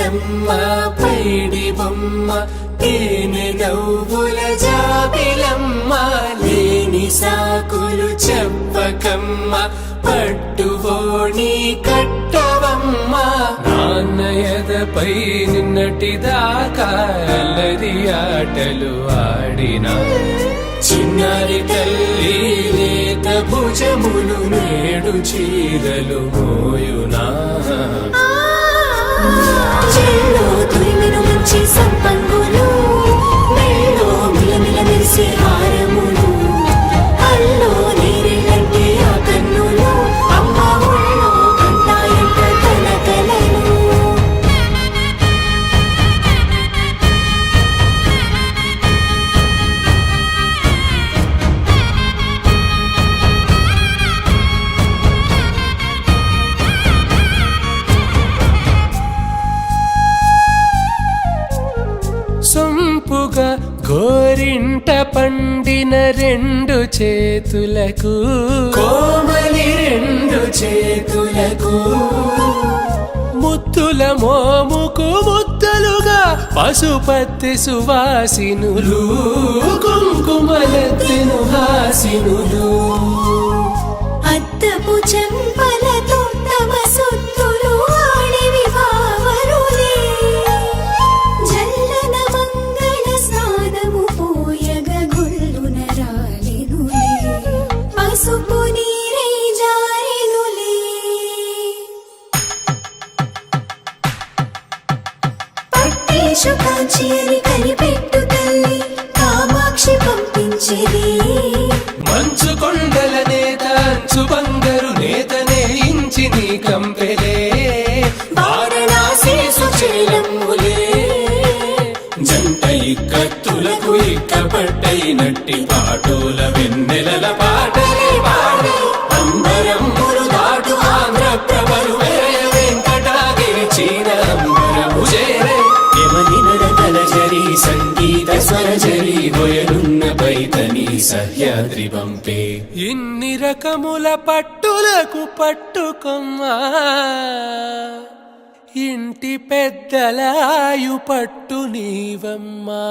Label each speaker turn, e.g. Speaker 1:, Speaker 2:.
Speaker 1: బుజ్జమ్మ పైడి బొమ్మ తేనె నవ్వుల జాబిలమ్మ లేని సాకులు చెప్పకమ్మ పట్టువోణి కట్టవమ్మ నాన్నయదపై నిన్నటిదాకా అల్లరి ఆటలు ఆడినా చిన్నారి తల్లి లేత భుజములు నేడు చీరలు మోయునా
Speaker 2: చెల్లో తురిమిను మంచి సంపంగులు మెల్లో మిలమిల మెరిసే హారములు అల్లో నీరెళ్ళంటే ఆ కన్నులు అమ్మ ఒళ్ళో కంటాయంట తన కలలు
Speaker 1: సొంపుగా గోరింట పండిన రెండు చేతులకు కోమలి రెండు చేతులకు ముత్తుల మోముకు ముద్దలుగా పశుపతి సువాసినులు కుంకుమలెత్తెను హాసినులు
Speaker 2: అద్దపు చెంపలతో తమ సొత్తులు ఆడివి భావరులే జల్లన మంగళ స్నానము పోయగ గొల్లున రాలెనులే పసుపు నీరై జారెనులే పట్టేషు కాంచి అని కనిపెట్టు తల్లి కామాక్షి పంపించేది
Speaker 1: మంచు కొండల నేత అంచు బంగారు నేతనే ఇంచి నీ కంపెలే వారణాసి సుచేలమ్ములే జంట ఇక్కత్తులకు ఇక్కపట్టైనట్టి పాటోల వెన్నెలల పాటలే పాడే అంబరమ్ములు దాటు ఆంధ్ర ప్రభలు వెంకటాగిరి చీన అంబరము చేరే యమని నడకల జరి సంగీత స్వరజరి బొయలున్న పైతని సహ్యాద్రి పంపే ఇన్ని రకముల పట్టులకు పట్టుకొమ్మా ఇంటి పెద్దలాయు పట్టు నీవమ్మా